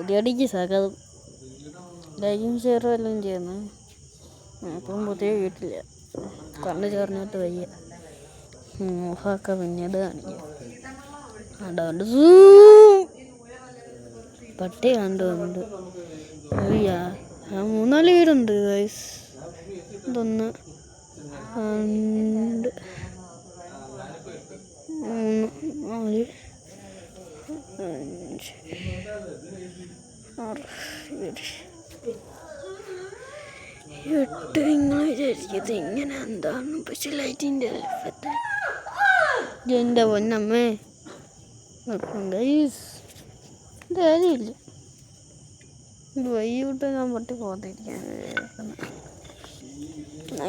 പുതിയ അടിക്ക് സ്വാഗതം. ലൈക്കും ഷെയറും എല്ലാം ചെയ്യുന്നു. അപ്പം പുതിയ വീട്ടില്ല, കണ്ണ് ചേർന്നിട്ട് വയ്യ. മുഖമൊക്കെ പിന്നീട് കാണിക്കുക. അതുകൊണ്ട് പട്ടി കണ്ടുണ്ട്. 3-4 വീടുണ്ട് ഗൈസ്. 1 2 3 4 5 6 7 8. നിങ്ങൾ വിചാരിക്കുന്നത് ഇങ്ങനെ എന്താണ്, പക്ഷെ ലൈറ്റിൻ്റെ എൻ്റെ പൊന്നമ്മേ ഗൈസ് കാര്യമില്ല. വൈകിട്ട് ഞാൻ പൊട്ടി പോകാതിരിക്കാൻ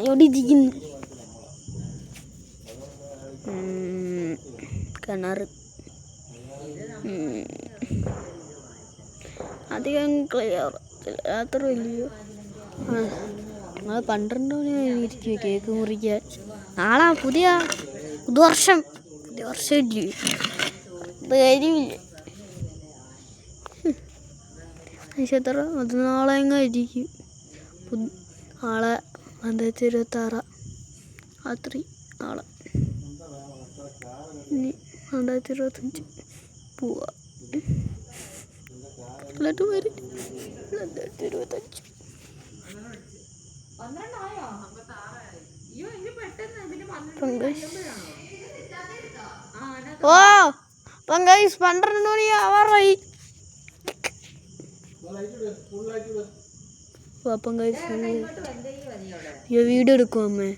ഇവിടെ ഇരിക്കുന്നു. കിണറ് അധികം ക്ലിയർ അത്ര വലിയ. 12 മണി കഴിഞ്ഞിരിക്കും കേക്ക് മുറിക്കാൻ. നാളെ പുതിയ വർഷം ഇല്ലേ, അത് കാര്യമില്ല. നക്ഷത്ര അത് നാളെ എങ്ങായിരിക്കും. നാളെ 2026 രാത്രി. നാളെ ഇനി 2025 പോവാ. 2025 ഓ പങ്കായിസ് 12 മണി ആവാറായി. വീഡിയോ എടുക്കും അമ്മേ,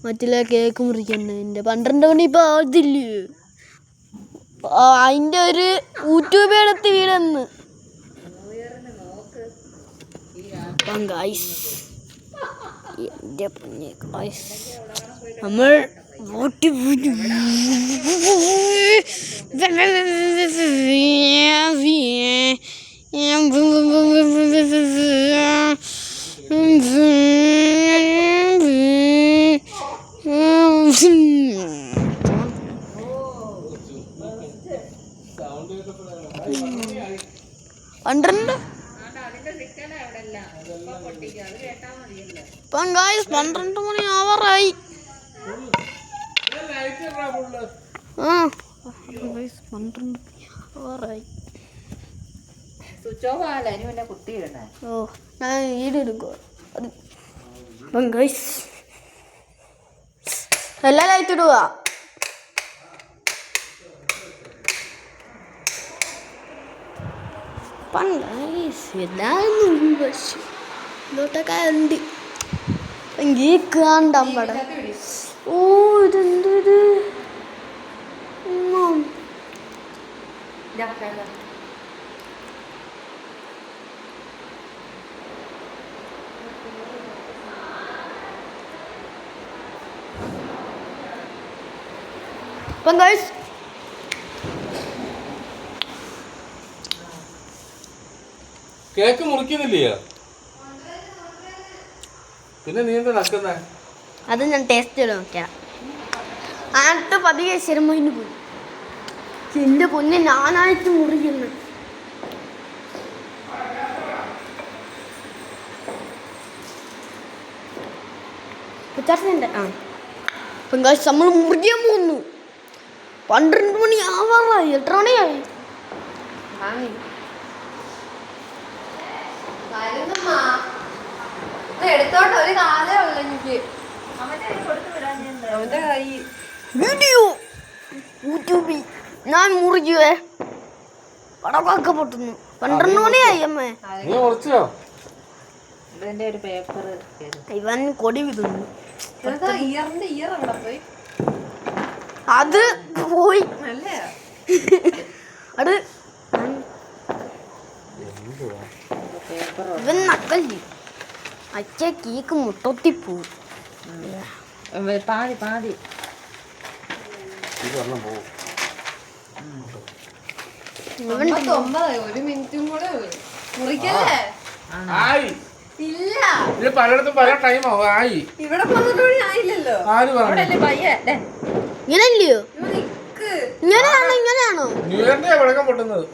മറ്റുള്ള കേക്ക് മുറിക്കണ്ട. എൻ്റെ 12 മണി ഇപ്പം ആവത്തില്ലേ, അതിൻ്റെ ഒരു യൂട്യൂബ് എടുത്ത് വീടെന്ന് ഗൈസ്. എൻ്റെ പൊന്നെ ഗൈസ്, നമ്മൾ ഇപ്പം ഗൈസ് 12 മണി ആവാറായി. ഓ ഞാൻ വീഡിയോ എടുക്കുക. അപ്പം ഗൈസ് എല്ലാ ലൈറ്റ് ഇടുക. ഇതോട്ടൊക്കെ ഉണ്ട് കേക്കാണ്ടമ്പട. ഓ ഇതെന്തൊരു അപ്പം ഗൈസ് കേക്ക് മുറിക്കുന്നില്ലയോ? പിന്നെ നീ എന്താ നക്കുന്നേ? അത് ഞാൻ ടേസ്റ്റ് ചെയ്ത് നോക്കിയാ ആട്ട് പതിയെ ശരമയിന് പോയി. എൻ്റെ പൊന്നെ ഞാനായിട്ട് മുറിക്കുന്നു. അപ്പം ഗൈസ് നമ്മൾ മുറിക്കാൻ പോകുന്നു. 12 മണി ആവാറായി. 8 മണിയായി. എടുത്തോട്ടെ, ഒരു കാലേ ഉള്ളു എനിക്ക്. വീഡിയോ യൂട്യൂബിൽ ഞാൻ മുറിക്കുവേ. പടമൊക്കെ പൊട്ടുന്നു. 12 മണിയായി അമ്മേ. ഇവൻ കൊടി വിടുന്നു. അത് പോയി. അത് ഇവൻ നക്കല്ലേ. അച്ഛ കേക്ക് മുട്ടത്തി പോവും. പാതി പാതി ഒരു മിനിറ്റും കൂടെ മുറിക്കല്ലേ. ഇല്ല, പലയിടത്തും പല ടൈം ആയി. ഇവിടെ 12 മണി ആയില്ലല്ലോ. ഇങ്ങനെയല്ലയോ? ഇങ്ങനെയാണോ? ന്യൂ ഇയറിന്റെ വിളക്കം പൊട്ടുന്നത്.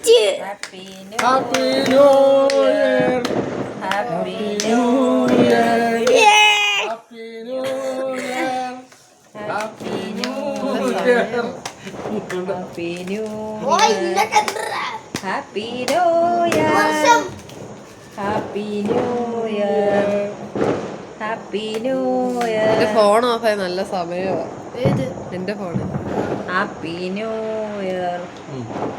അടിച്ച് happy happy new year happy new year ഏയ്. Happy new year happy new year happy new ഓ ഇതൊക്കെ എന്താ ഹാപ്പി ന്യൂ ഇയർ വർഷം happy new year happy new year എന്റെ ഫോൺ ഓഫ് ആയി നല്ല സമയമാ ഏത് എന്റെ ഫോണ് ഹാപ്പി ന്യൂ ഇയർ